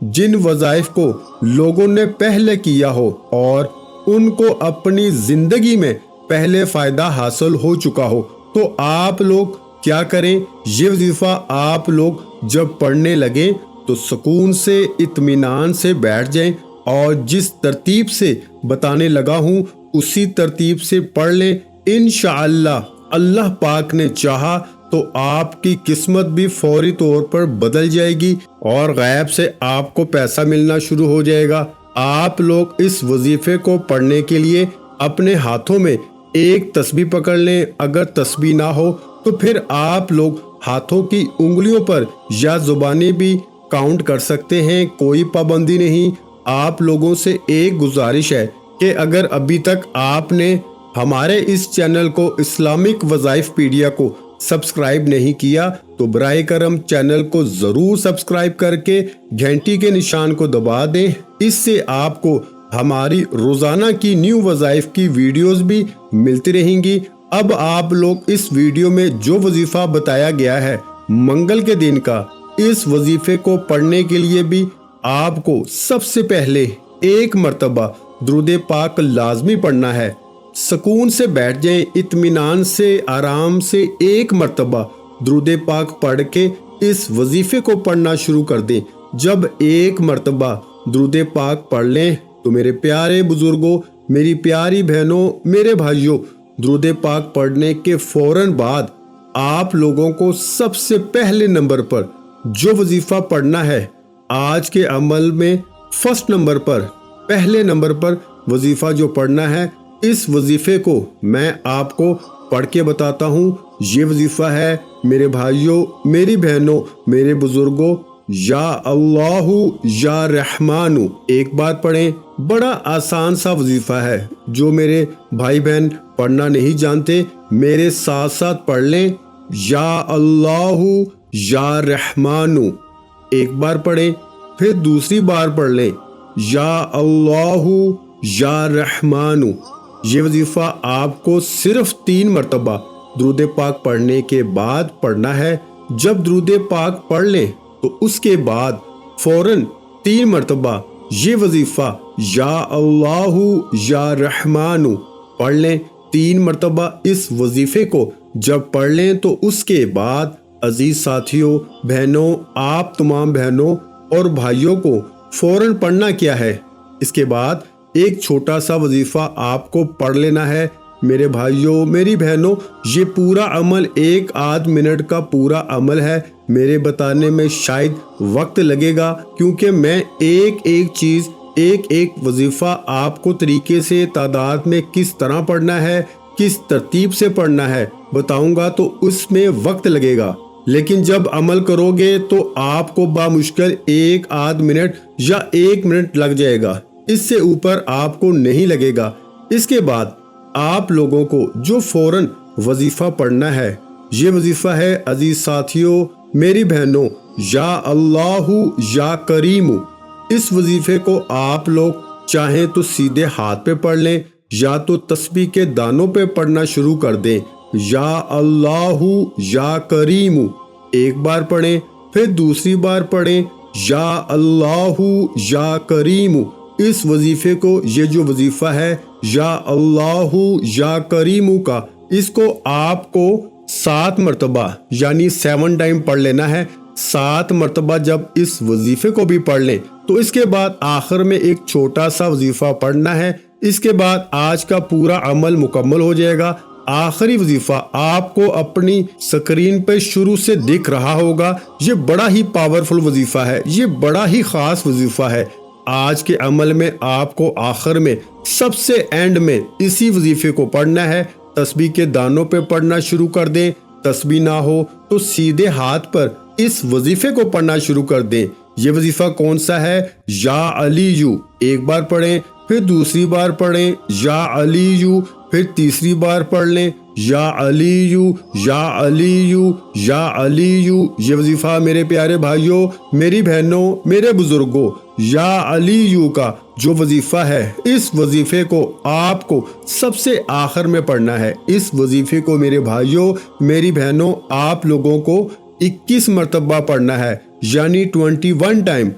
جن وظائف کو لوگوں نے پہلے کیا ہو اور ان کو اپنی زندگی میں پہلے فائدہ حاصل ہو چکا ہو، تو آپ لوگ کیا کریں، یہ وظیفہ آپ لوگ جب پڑھنے لگیں تو سکون سے اطمینان سے بیٹھ جائیں اور جس ترتیب سے بتانے لگا ہوں اسی ترتیب سے پڑھ لیں۔ انشاءاللہ اللہ پاک نے چاہا تو آپ کی قسمت بھی فوری طور پر بدل جائے گی اور غیب سے آپ کو پیسہ ملنا شروع ہو جائے گا۔ آپ لوگ اس وظیفے کو پڑھنے کے لیے اپنے ہاتھوں میں ایک تسبیح پکڑ لیں، اگر تسبیح نہ ہو تو پھر آپ لوگ ہاتھوں کی انگلیوں پر یا زبانی بھی کاؤنٹ کر سکتے ہیں، کوئی پابندی نہیں۔ آپ لوگوں سے ایک گزارش ہے کہ اگر ابھی تک آپ نے ہمارے اس چینل کو اسلامک وظائف پیڈیا کو سبسکرائب نہیں کیا تو براہ کرم چینل کو ضرور سبسکرائب کر کے گھنٹی کے نشان کو دبا دیں، اس سے آپ کو ہماری روزانہ کی نیو وظائف کی ویڈیوز بھی ملتی رہیں گی۔ اب آپ لوگ اس ویڈیو میں جو وظیفہ بتایا گیا ہے منگل کے دن کا، اس وظیفے کو پڑھنے کے لیے بھی آپ کو سب سے پہلے ایک مرتبہ درود پاک لازمی پڑھنا ہے۔ سکون سے بیٹھ جائیں، اطمینان سے آرام سے ایک مرتبہ درود پاک پڑھ کے اس وظیفے کو پڑھنا شروع کر دیں۔ جب ایک مرتبہ درود پاک پڑھ لیں تو میرے پیارے بزرگوں، میری پیاری بہنوں، میرے بھائیوں، درود پاک پڑھنے کے فوراً بعد آپ لوگوں کو سب سے پہلے نمبر پر جو وظیفہ پڑھنا ہے، آج کے عمل میں فرسٹ نمبر پر، پہلے نمبر پر وظیفہ جو پڑھنا ہے، اس وظیفے کو میں آپ کو پڑھ کے بتاتا ہوں۔ یہ وظیفہ ہے میرے بھائیوں، میری بہنوں، میرے بزرگوں، یا اللہ یا رحمان۔ ایک بار پڑھیں، بڑا آسان سا وظیفہ ہے، جو میرے بھائی بہن پڑھنا نہیں جانتے میرے ساتھ ساتھ پڑھ لیں، یا اللہ یا رحمان۔ ایک بار پڑھیں، پھر دوسری بار پڑھ لیں، یا اللہ یا رحمان۔ یہ وظیفہ آپ کو صرف 3 مرتبہ درود پاک پڑھنے کے بعد پڑھنا ہے۔ جب درود پاک پڑھ لیں تو اس کے بعد فوراً 3 مرتبہ یہ وظیفہ یا اللہ یا رحمان پڑھ لیں۔ 3 مرتبہ اس وظیفے کو جب پڑھ لیں تو اس کے بعد عزیز ساتھیوں، بہنوں، آپ تمام بہنوں اور بھائیوں کو فوراً پڑھنا کیا ہے، اس کے بعد ایک چھوٹا سا وظیفہ آپ کو پڑھ لینا ہے۔ میرے بھائیوں، میری بہنوں، یہ پورا عمل 1 منٹ کا پورا عمل ہے۔ میرے بتانے میں شاید وقت لگے گا کیونکہ میں ایک چیز، ایک وظیفہ آپ کو طریقے سے تعداد میں کس طرح پڑھنا ہے، کس ترتیب سے پڑھنا ہے بتاؤں گا تو اس میں وقت لگے گا، لیکن جب عمل کرو گے تو آپ کو بامشکل 1 منٹ یا 1 منٹ لگ جائے گا، اس سے اوپر آپ کو نہیں لگے گا۔ اس کے بعد آپ لوگوں کو جو فوراً وظیفہ پڑھنا ہے، یہ وظیفہ ہے عزیز ساتھیوں، میری بہنوں، یا اللہ یا کریم۔ اس وظیفے کو آپ لوگ چاہیں تو سیدھے ہاتھ پہ پڑھ لیں یا تو تسبیح کے دانوں پہ پڑھنا شروع کر دیں، یا اللہ یا کریم۔ ایک بار پڑھیں، پھر دوسری بار پڑھیں، یا اللہ یا کریم۔ اس وظیفے کو، یہ جو وظیفہ ہے یا اللہ یا کریم کا، اس کو آپ کو 7 مرتبہ یعنی 7 ٹائم پڑھ لینا ہے۔ 7 مرتبہ جب اس وظیفے کو بھی پڑھ لیں تو اس کے بعد آخر میں ایک چھوٹا سا وظیفہ پڑھنا ہے۔ اس کے بعد آج کا پورا عمل مکمل ہو جائے گا۔ آخری وظیفہ آپ کو اپنی سکرین پہ شروع سے دکھ رہا ہوگا۔ یہ بڑا ہی پاورفل وظیفہ ہے، یہ بڑا ہی خاص وظیفہ ہے۔ آج کے عمل میں آپ کو آخر میں سب سے اینڈ میں اسی وظیفے کو پڑھنا ہے۔ تسبیح کے دانوں پہ پڑھنا شروع کر دیں، تسبیح نہ ہو تو سیدھے ہاتھ پر اس وظیفے کو پڑھنا شروع کر دیں۔ یہ وظیفہ کون سا ہے؟ یا علیو۔ ایک بار پڑھیں، پھر دوسری بار پڑھیں، یا علیو، پھر تیسری بار پڑھ لیں، یا علیو یا علیو یا علیو۔ یہ وظیفہ میرے پیارے بھائیوں، میری بہنوں، میرے بزرگوں، یا علیو کا جو وظیفہ ہے، اس وظیفے کو آپ کو سب سے آخر میں پڑھنا ہے۔ اس وظیفے کو میرے بھائیوں، میری بہنوں، آپ لوگوں کو 21 مرتبہ پڑھنا ہے، یعنی 21 ٹائم۔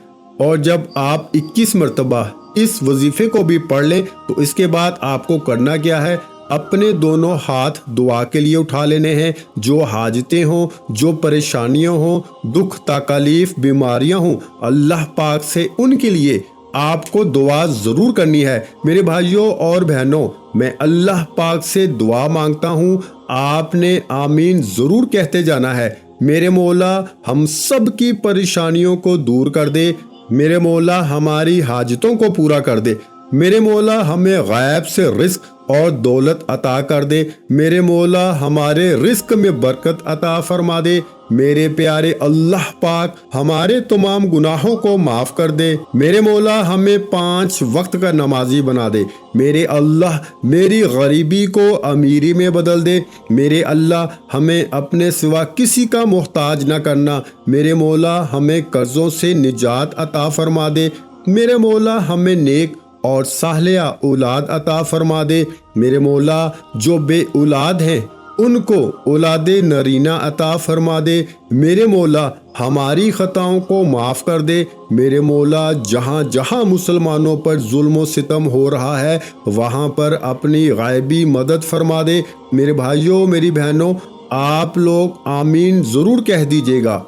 اور جب آپ 21 مرتبہ اس وظیفے کو بھی پڑھ لیں تو اس کے بعد آپ کو کرنا کیا ہے، اپنے دونوں ہاتھ دعا کے لیے اٹھا لینے ہیں۔ جو حاجتیں ہوں، جو پریشانیاں ہوں، دکھ تکلیف بیماریاں ہوں، اللہ پاک سے ان کے لیے آپ کو دعا ضرور کرنی ہے۔ میرے بھائیوں اور بہنوں، میں اللہ پاک سے دعا مانگتا ہوں، آپ نے آمین ضرور کہتے جانا ہے۔ میرے مولا ہم سب کی پریشانیوں کو دور کر دے، میرے مولا ہماری حاجتوں کو پورا کر دے، میرے مولا ہمیں غیب سے رزق اور دولت عطا کر دے، میرے مولا ہمارے رزق میں برکت عطا فرما دے، میرے پیارے اللہ پاک ہمارے تمام گناہوں کو معاف کر دے، میرے مولا ہمیں 5 وقت کا نمازی بنا دے، میرے اللہ میری غریبی کو امیری میں بدل دے، میرے اللہ ہمیں اپنے سوا کسی کا محتاج نہ کرنا، میرے مولا ہمیں قرضوں سے نجات عطا فرما دے، میرے مولا ہمیں نیک اور صالحہ اولاد عطا فرما دے، میرے مولا جو بے اولاد ہیں ان کو اولاد نرینہ عطا فرما دے، میرے مولا ہماری خطاؤں کو معاف کر دے، میرے مولا جہاں جہاں مسلمانوں پر ظلم و ستم ہو رہا ہے وہاں پر اپنی غیبی مدد فرما دے۔ میرے بھائیوں میری بہنوں، آپ لوگ آمین ضرور کہہ دیجیے گا۔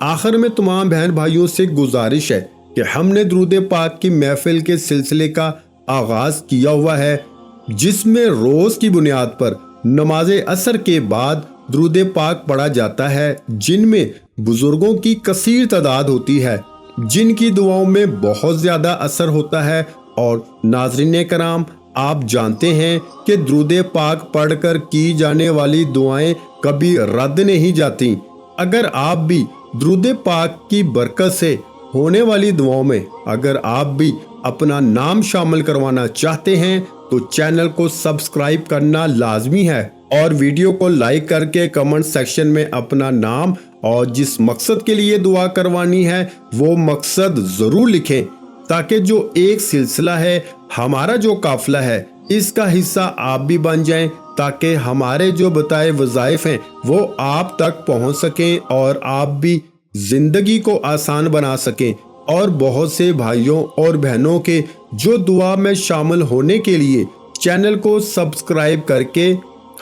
آخر میں تمام بہن بھائیوں سے گزارش ہے کہ ہم نے درود پاک کی محفل کے سلسلے کا آغاز کیا ہوا ہے، جس میں روز کی بنیاد پر نماز عصر کے بعد درود پاک پڑھا جاتا ہے، جن میں بزرگوں کی کثیر تعداد ہوتی ہے، جن کی دعاؤں میں بہت زیادہ اثر ہوتا ہے۔ اور ناظرین کرام، آپ جانتے ہیں کہ درود پاک پڑھ کر کی جانے والی دعائیں کبھی رد نہیں جاتی۔ اگر آپ بھی درود پاک کی برکت سے ہونے والی دعاؤں میں اگر آپ بھی اپنا نام شامل کروانا چاہتے ہیں تو چینل کو سبسکرائب کرنا لازمی ہے، اور ویڈیو کو لائک کر کے کمنٹ سیکشن میں اپنا نام اور جس مقصد کے لیے دعا کروانی ہے وہ مقصد ضرور لکھیں، تاکہ جو ایک سلسلہ ہے، ہمارا جو قافلہ ہے، اس کا حصہ آپ بھی بن جائیں، تاکہ ہمارے جو بتائے وظائف ہیں وہ آپ تک پہنچ سکیں اور آپ بھی زندگی کو آسان بنا سکیں۔ اور بہت سے بھائیوں اور بہنوں کے جو دعا میں شامل ہونے کے لیے چینل کو سبسکرائب کر کے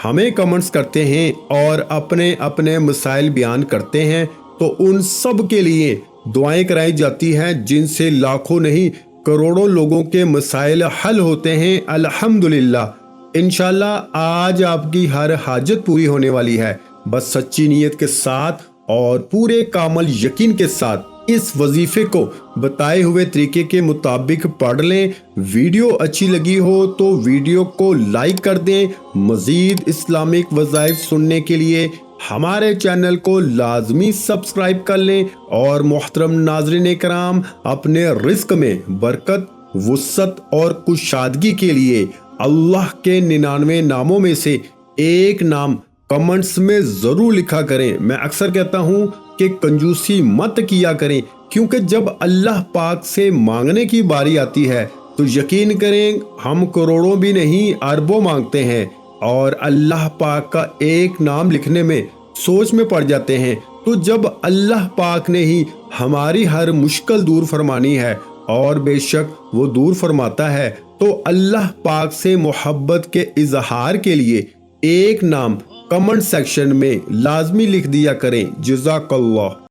ہمیں کمنٹس کرتے ہیں اور اپنے اپنے مسائل بیان کرتے ہیں، تو ان سب کے لیے دعائیں کرائی جاتی ہیں، جن سے لاکھوں نہیں کروڑوں لوگوں کے مسائل حل ہوتے ہیں الحمدللہ۔ انشاءاللہ آج آپ کی ہر حاجت پوری ہونے والی ہے، بس سچی نیت کے ساتھ اور پورے کامل یقین کے ساتھ اس وظیفے کو بتائے ہوئے طریقے کے مطابق پڑھ لیں۔ ویڈیو اچھی لگی ہو تو ویڈیو کو لائک کر دیں۔ مزید اسلامک وظائف سننے کے لیے ہمارے چینل کو لازمی سبسکرائب کر لیں، اور محترم ناظرین کرام، اپنے رزق میں برکت، وسعت اور کشادگی کے لیے اللہ کے 99 ناموں میں سے ایک نام کمنٹس میں ضرور لکھا کریں۔ میں اکثر کہتا ہوں کہ کنجوسی مت کیا کریں، کیونکہ جب اللہ پاک سے مانگنے کی باری آتی ہے تو یقین کریں ہم کروڑوں بھی نہیں اربوں مانگتے ہیں، اور اللہ پاک کا ایک نام لکھنے میں سوچ میں پڑ جاتے ہیں۔ تو جب اللہ پاک نے ہی ہماری ہر مشکل دور فرمانی ہے، اور بے شک وہ دور فرماتا ہے، تو اللہ پاک سے محبت کے اظہار کے لیے ایک نام کمنٹ سیکشن میں لازمی لکھ دیا کریں۔ جزاک اللہ۔